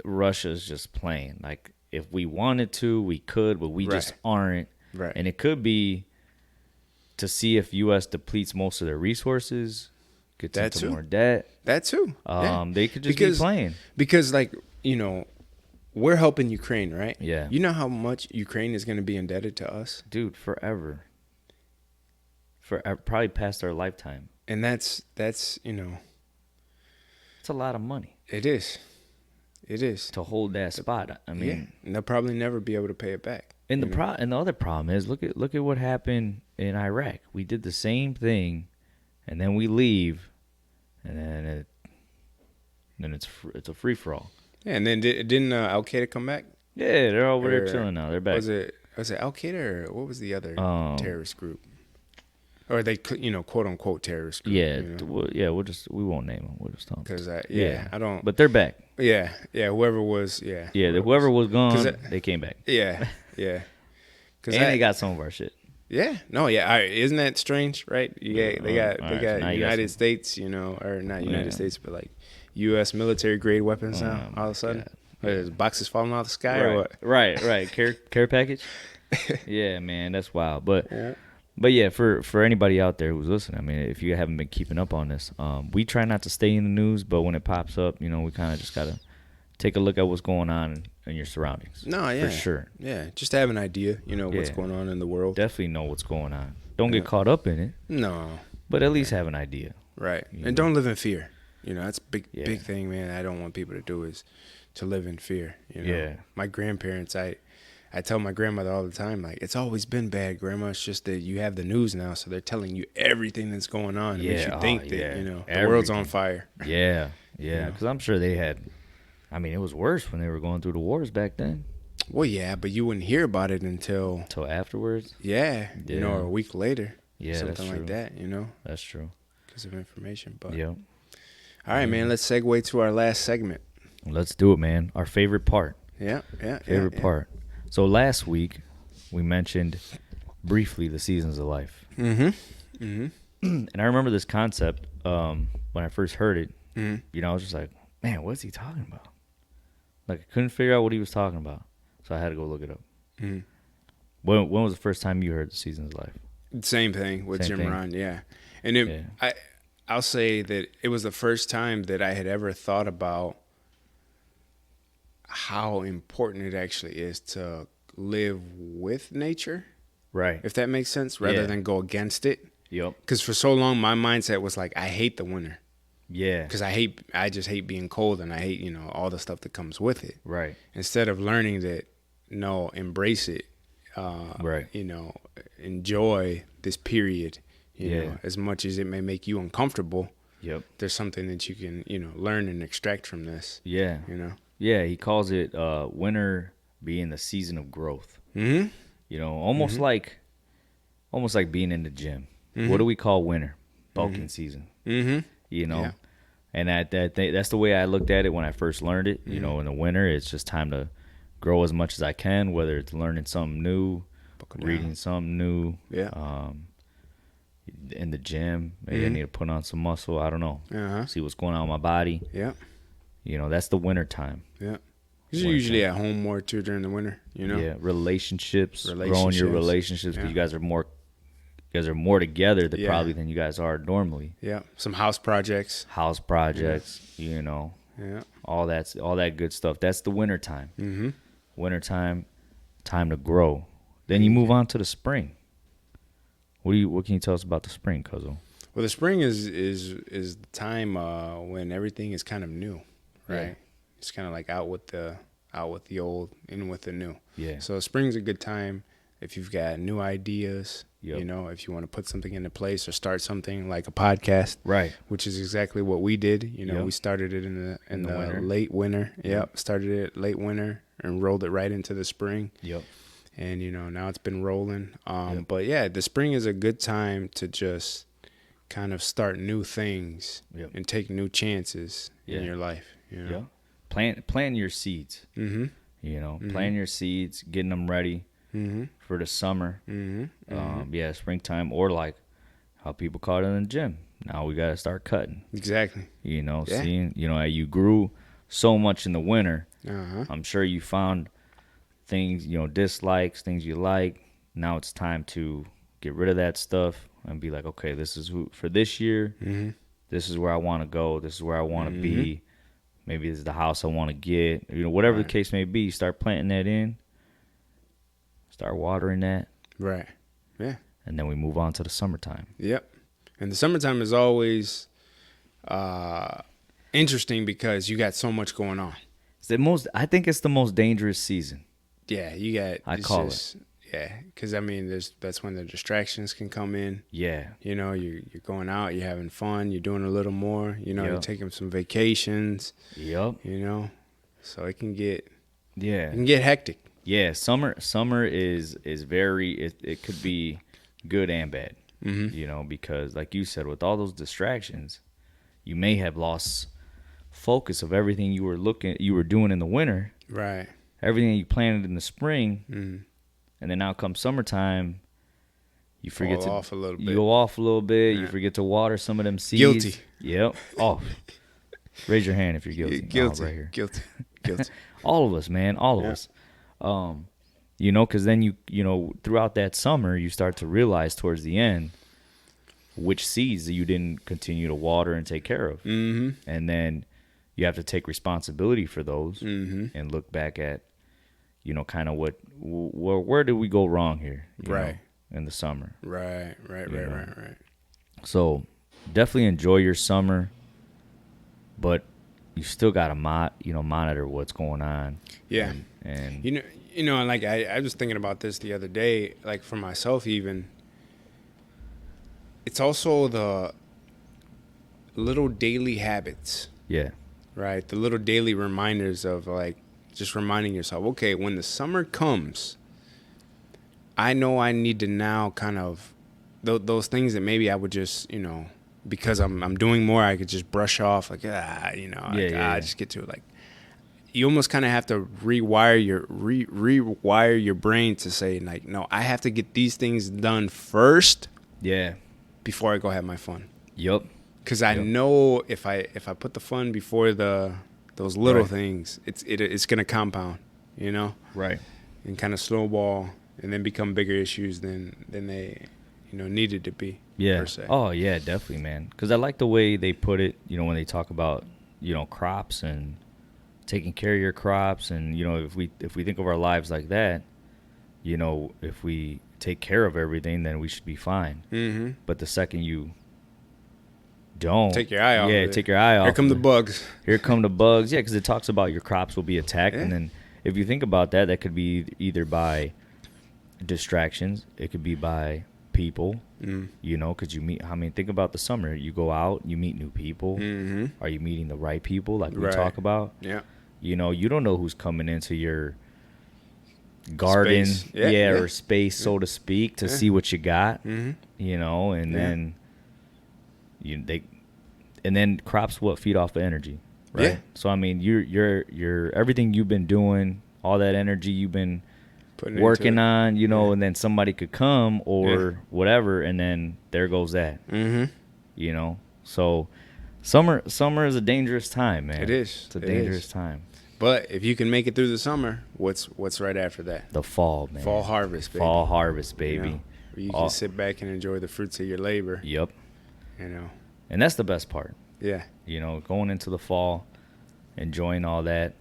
S1: Russia's just playing. Like if we wanted to, we could, but we just aren't.
S2: Right.
S1: And it could be to see if U.S. depletes most of their resources, gets into more debt.
S2: That too.
S1: They could just be playing.
S2: Because like, we're helping Ukraine, right?
S1: Yeah.
S2: You know how much Ukraine is going to be indebted to us?
S1: Dude, forever. Probably past our lifetime.
S2: And that's
S1: it's a lot of money.
S2: It is.
S1: To hold that spot. I mean,
S2: and they'll probably never be able to pay it back.
S1: And the other problem is look at what happened in Iraq. We did the same thing, and then we leave, and then it's a free for all.
S2: Yeah, and then didn't Al Qaeda come back?
S1: Yeah, they're over there chilling now. They're back.
S2: Was it Al Qaeda or what was the other terrorist group? Or they, quote unquote terrorist group.
S1: Yeah, we won't name them. We'll just talk.
S2: Because I don't.
S1: But they're back.
S2: Yeah. Whoever was. Yeah.
S1: Yeah, whoever was gone, they came back.
S2: Yeah.
S1: And they got some of our shit.
S2: Yeah. No. Yeah. All right. Isn't that strange? Right. They got United States. Or not United States, but like U.S. military grade weapons now. All of a sudden, boxes falling out of the sky or what?
S1: Right. Care package. Yeah, man, that's wild. But
S2: Yeah.
S1: but yeah, for anybody out there who's listening, I mean, if you haven't been keeping up on this, we try not to stay in the news, but when it pops up, we kind of just gotta take a look at what's going on in your surroundings.
S2: No,
S1: For
S2: yeah.
S1: sure.
S2: Yeah, just to have an idea, what's
S1: Yeah.
S2: going on in the world.
S1: Definitely know what's going on. Don't
S2: Yeah.
S1: get caught up in it,
S2: No,
S1: but at least have an idea.
S2: right.
S1: You
S2: And
S1: know.
S2: don't live in fear. That's a big,
S1: Yeah.
S2: big thing, man. I don't want people to do is to live in fear.
S1: Yeah.
S2: My grandparents, I tell my grandmother all the time, like, it's always been bad, Grandma. It's just that you have the news now, so they're telling you everything that's going on. It makes
S1: Yeah,
S2: you think
S1: oh,
S2: that,
S1: yeah.
S2: the world's on
S1: Everything.
S2: fire.
S1: Yeah, yeah.
S2: Yeah.
S1: Because I'm sure they had. I mean, it was worse when they were going through the wars back then.
S2: Well, yeah, but you wouldn't hear about it until,
S1: Till afterwards.
S2: yeah,
S1: Yeah.
S2: or a week later.
S1: Yeah,
S2: something
S1: that's
S2: like
S1: true.
S2: that,
S1: That's true.
S2: because of information. But
S1: Yep.
S2: all right, man, let's segue to our last segment.
S1: Let's do it, man. Our favorite part.
S2: Yeah.
S1: Favorite part. So last week we mentioned briefly the seasons of life,
S2: Mm-hmm.
S1: and I remember this concept when I first heard it.
S2: Mm-hmm.
S1: I was just like, man, what's he talking about? Like, I couldn't figure out what he was talking about, so I had to go look it up.
S2: Mm-hmm.
S1: When was the first time you heard the seasons of life?
S2: Same thing with
S1: Same
S2: Jim
S1: thing.
S2: Rohn, yeah. And
S1: Yeah.
S2: I'll say that it was the first time that I had ever thought about how important it actually is to live with nature,
S1: Right.
S2: if that makes sense, rather
S1: Yeah.
S2: than go against it.
S1: Yep.
S2: Because for so long, my mindset was like, I hate the winter
S1: Yeah.
S2: because I just hate being cold and I hate, all the stuff that comes with it.
S1: Right.
S2: Instead of learning that, no, embrace it,
S1: Right.
S2: enjoy this period,
S1: Yeah.
S2: as much as it may make you uncomfortable.
S1: Yep.
S2: There's something that you can, learn and extract from this,
S1: Yeah. Yeah. He calls it winter being the season of growth.
S2: Mm-hmm.
S1: Almost like being in the gym. What do we call winter? Bulking season.
S2: Mm-hmm.
S1: Yeah. And that's the way I looked at it when I first learned it. In the winter, it's just time to grow as much as I can, whether it's learning something new, reading something new.
S2: Yeah.
S1: In the gym, maybe I need to put on some muscle. I don't know.
S2: Uh-huh.
S1: See what's going on with my body.
S2: Yeah.
S1: That's the winter time.
S2: Yeah. You're usually at home more too during the winter,
S1: Yeah, relationships, growing your
S2: Relationships.
S1: relationships. 'Cause
S2: Yeah.
S1: you guys are more together
S2: Yeah.
S1: probably than you guys are normally.
S2: Yeah. Some house projects.
S1: House projects,
S2: Yeah.
S1: all that good stuff. That's the winter time.
S2: Mm-hmm.
S1: Winter time to grow. Then you move on to the spring. What can you tell us about the spring, Cuzzo?
S2: Well, the spring is the time when everything is kind of new, right?
S1: Yeah.
S2: It's kind of like out with the old, in with the new.
S1: Yeah.
S2: So spring's a good time if you've got new ideas.
S1: Yep.
S2: If you want to put something into place or start something like a podcast,
S1: Right.
S2: which is exactly what we did.
S1: Yep.
S2: We started it in the
S1: winter.
S2: late winter. Yep. Started it late winter and rolled it right into the spring.
S1: Yep.
S2: And now it's been rolling.
S1: Yep.
S2: But yeah, the spring is a good time to just kind of start new things
S1: Yep.
S2: and take new chances in
S1: Yeah.
S2: your life.
S1: Yeah. Plant your seeds.
S2: Mm-hmm.
S1: Plant your seeds, getting them ready
S2: Mm-hmm.
S1: for the summer.
S2: Mm-hmm.
S1: Springtime, or like how people call it in the gym. Now we gotta start cutting.
S2: Exactly.
S1: Yeah.
S2: Yeah.
S1: You grew so much in the winter.
S2: Uh-huh.
S1: I'm sure you found things, dislikes, things you like. Now it's time to get rid of that stuff and be like, okay, this is for this year.
S2: Mm-hmm.
S1: This is where I want to go. This is where I want to be. Maybe this is the house I want to get. Whatever the case may be, you start planting that in. Start watering that.
S2: Right. Yeah.
S1: And then we move on to the summertime.
S2: Yep. And the summertime is always interesting because you got so much going on.
S1: I think it's the most dangerous season.
S2: Yeah, you got.
S1: I call it.
S2: Yeah, because that's when the distractions can come in.
S1: Yeah.
S2: You're going out, you're having fun, you're doing a little more. You're
S1: Yep.
S2: taking some vacations.
S1: Yep.
S2: So it can get
S1: Yeah.
S2: hectic.
S1: Yeah. Summer is very. It could be good and bad.
S2: Mm-hmm.
S1: Because like you said, with all those distractions, you may have lost focus of everything you were doing in the winter,
S2: Right.
S1: everything you planted in the spring,
S2: Mm-hmm.
S1: and then now come summertime, you forget
S2: Fall off a little bit.
S1: You go off a little bit.
S2: Yeah.
S1: You forget to water some of them seeds.
S2: Guilty.
S1: Yep. Oh, raise your hand if you're guilty.
S2: Guilty.
S1: Oh, right here.
S2: Guilty.
S1: All of us, man. All of
S2: Yeah.
S1: us. You know, because then you know, throughout that summer, you start to realize towards the end which seeds that you didn't continue to water and take care of.
S2: Mm-hmm.
S1: And then you have to take responsibility for those
S2: Mm-hmm.
S1: and look back at, you know, kind of where did we go wrong here? You
S2: Right.
S1: know, in the summer.
S2: Right.
S1: You know.
S2: Right.
S1: So definitely enjoy your summer, but you still got to monitor what's going on.
S2: Yeah.
S1: And
S2: You know, like I was thinking about this the other day, like for myself even. It's also the little daily habits,
S1: yeah,
S2: right? The little daily reminders of like just reminding yourself, okay, when the summer comes, I know I need to now kind of those things that maybe I would just, you know, because I'm doing more, I could just brush off like I just get to it. Like you almost kind of have to rewire your brain to say like, no, I have to get these things done first
S1: yeah,
S2: before I go have my fun.
S1: yep,
S2: Because I
S1: Yep.
S2: know if I put the fun before those little
S1: Right.
S2: things, it's gonna compound, you know,
S1: right,
S2: and kind of snowball, and then become bigger issues than they, you know, needed to be.
S1: yeah.
S2: Per se.
S1: Oh yeah, definitely, man. Because I like the way they put it. You know, when they talk about, you know, crops and taking care of your crops, and you know, if we think of our lives like that, you know, if we take care of everything, then we should be fine.
S2: Mm-hmm.
S1: But the second you don't
S2: Take your eye off.
S1: yeah,
S2: of it.
S1: take your eye off.
S2: Here come the
S1: of it.
S2: bugs.
S1: Here come the bugs. Yeah, because it talks about your crops will be attacked,
S2: Yeah.
S1: and then if you think about that, that could be either by distractions, it could be by people.
S2: Mm.
S1: You know, because you meet. I mean, think about the summer. You go out, you meet new people.
S2: Mm-hmm.
S1: Are you meeting the right people, like we
S2: Right.
S1: talk about?
S2: Yeah.
S1: You know, you don't know who's coming into your garden,
S2: Space. Yeah.
S1: or space, so to speak, to
S2: Yeah.
S1: see what you got.
S2: Mm-hmm.
S1: You know, and
S2: Yeah.
S1: then and then crops what feed off of energy, right?
S2: Yeah.
S1: So I mean, you're everything you've been doing, all that energy you've been
S2: Putting into
S1: working
S2: it.
S1: on, you know,
S2: Yeah.
S1: and then somebody could come or
S2: Yeah.
S1: whatever, and then there goes that,
S2: Mm-hmm.
S1: you know. So summer is a dangerous time, man.
S2: It is.
S1: It's a
S2: It
S1: dangerous
S2: is.
S1: time.
S2: But if you can make it through the summer, what's right after that?
S1: The fall, man.
S2: Fall harvest, baby.
S1: Fall harvest,
S2: You
S1: baby.
S2: know, where you
S1: All-
S2: can sit back and enjoy the fruits of your labor.
S1: Yep.
S2: You know.
S1: And that's the best part.
S2: Yeah.
S1: You know, going into the fall, enjoying all that.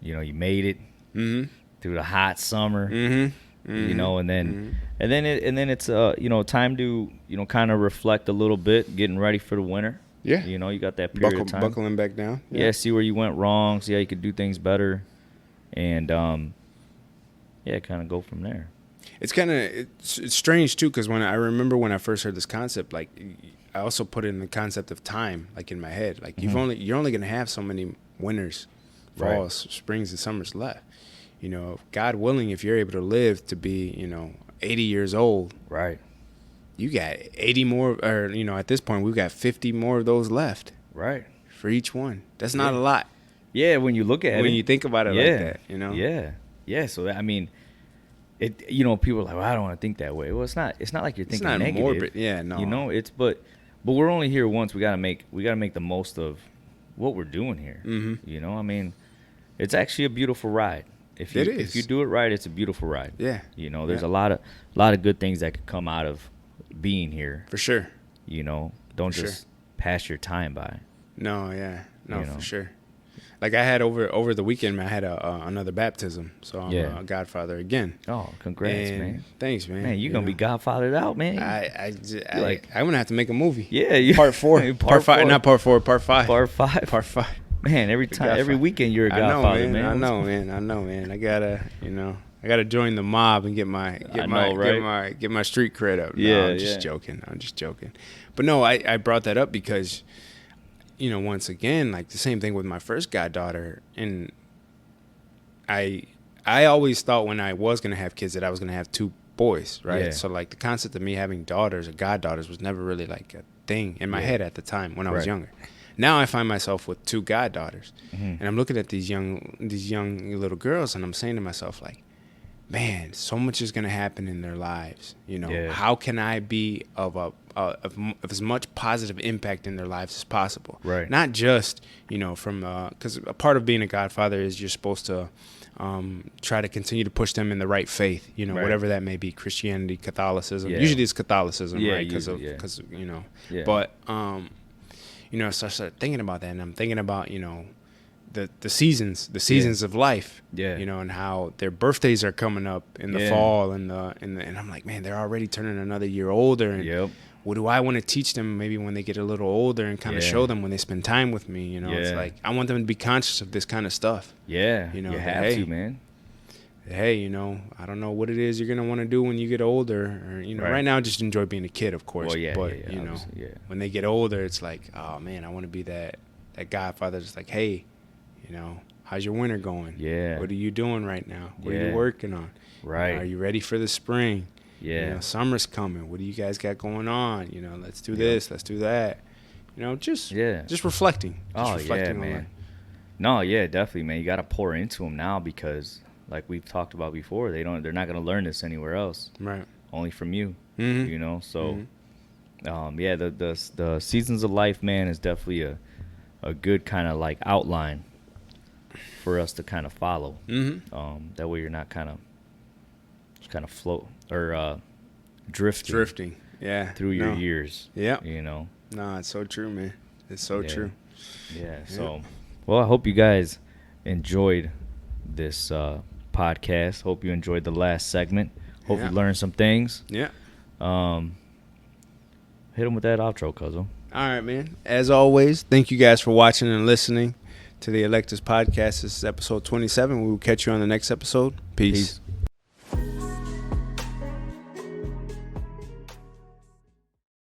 S1: You know, you made it
S2: Mm-hmm.
S1: through the hot summer.
S2: Mm-hmm.
S1: You know, and then it's you know, time to, you know, kind of reflect a little bit, getting ready for the winter.
S2: Yeah.
S1: You know, you got that period of time.
S2: Buckling back down.
S1: Yeah, see where you went wrong, see how you could do things better, and yeah, kind of go from there.
S2: It's kind of it's strange too, because I remember when I first heard this concept, like I also put in the concept of time, like in my head, like you're only gonna have so many winters,
S1: Right.
S2: falls, springs, and summers left. You know, God willing, if you're able to live to be, you know, 80 years old,
S1: Right.
S2: you got 80 more, or you know, at this point we've got 50 more of those left
S1: Right.
S2: for each one. That's not
S1: Yeah.
S2: a lot
S1: Yeah, when you look at it.
S2: when you think about it
S1: yeah.
S2: like that. You know.
S1: Yeah. Yeah. So I mean, it. You know, people are like, well, I don't want to think that way. Well, it's not. It's not like you're
S2: It's
S1: thinking
S2: not
S1: negative.
S2: morbid. Yeah. No.
S1: You know, it's but we're only here once. We gotta make the most of what we're doing here.
S2: Mm-hmm.
S1: You know, I mean, it's actually a beautiful ride. If you
S2: It
S1: if
S2: is.
S1: you do it right, it's a beautiful ride.
S2: Yeah.
S1: You know, there's
S2: Yeah.
S1: a lot of good things that could come out of being here.
S2: For sure.
S1: You know, don't
S2: For
S1: just pass your time by.
S2: No, yeah, no,
S1: You know.
S2: for sure. Like I had over the weekend, man, I had another baptism, so I'm
S1: Yeah.
S2: a godfather again.
S1: Oh, congrats,
S2: And
S1: man.
S2: Thanks, man.
S1: Man, you're
S2: You
S1: gonna be
S2: know,
S1: godfathered out, man.
S2: I'm gonna have to make a movie.
S1: Yeah, you,
S2: Part 4,
S1: Part
S2: part 5,
S1: 4.
S2: not part 4, part 5,
S1: Part 5.
S2: part 5.
S1: Man, every
S2: Godfather.
S1: weekend you're a
S2: I know,
S1: godfather,
S2: man.
S1: man.
S2: I know, man. I gotta join the mob and get my street cred up. No,
S1: Yeah,
S2: I'm just joking. But no, I brought that up because, you know, once again, like the same thing with my first goddaughter, and I always thought when I was gonna have kids that I was gonna have 2 boys, right?
S1: Yeah.
S2: So like the concept of me having daughters or goddaughters was never really like a thing in my
S1: Yeah.
S2: head at the time when I was
S1: Right.
S2: younger. Now I find myself with 2 goddaughters,
S1: Mhm.
S2: and I'm looking at these young little girls, and I'm saying to myself like, man, so much is going to happen in their lives.
S1: Yeah.
S2: How can I be of as much positive impact in their lives as possible?
S1: Right.
S2: Not just, from, because a part of being a godfather is you're supposed to try to continue to push them in the right faith,
S1: Right.
S2: whatever that may be, Christianity, Catholicism.
S1: Yeah.
S2: Usually it's Catholicism,
S1: Yeah,
S2: right? Because
S1: Yeah.
S2: but, so I started thinking about that, and I'm thinking about, the seasons of life,
S1: Yeah.
S2: and how their birthdays are coming up in the
S1: Yeah.
S2: fall and I'm like, man, they're already turning another year older. And
S1: Yep.
S2: what do I want to teach them maybe when they get a little older and kind of
S1: Yeah.
S2: show them when they spend time with me, It's
S1: Yeah.
S2: like, I want them to be conscious of this kind of stuff.
S1: Yeah.
S2: You
S1: You
S2: know,
S1: have
S2: hey.
S1: to, man.
S2: Hey, I don't know what it is you're going to want to do when you get older, or,
S1: Right.
S2: right now just enjoy being a kid, of course.
S1: Well, yeah,
S2: but,
S1: yeah, obviously, yeah.
S2: when they get older, it's like, oh man, I want to be that godfather. Just like, hey, how's your winter going?
S1: Yeah.
S2: What are you doing right now? What are
S1: Yeah.
S2: you working on?
S1: Right.
S2: Are you ready for the spring?
S1: Yeah.
S2: Summer's coming. What do you guys got going on? Let's do
S1: Yeah.
S2: this. Let's do that. Just reflecting. Just
S1: Oh,
S2: reflecting
S1: yeah,
S2: on
S1: man.
S2: life.
S1: No, yeah, definitely, man. You got to pour into them now because, like we've talked about before, they're not going to learn this anywhere else.
S2: Right.
S1: Only from you.
S2: Mhm.
S1: So, yeah, the seasons of life, man, is definitely a good kind of like outline for us to kind of follow. That way you're not kind of float or drifting
S2: Yeah.
S1: through your
S2: No.
S1: years.
S2: Yeah. No, it's so true, man. It's so
S1: Yeah.
S2: true.
S1: Yeah. So, well, I hope you guys enjoyed this podcast. Hope you enjoyed the last segment. Hope
S2: Yeah.
S1: you learned some things.
S2: Yeah.
S1: Hit them with that outro, Cuzzo.
S2: All right, man. As always, thank you guys for watching and listening to the Electus Podcast. This is episode 27. We will catch you on the next episode. Peace.
S1: Peace.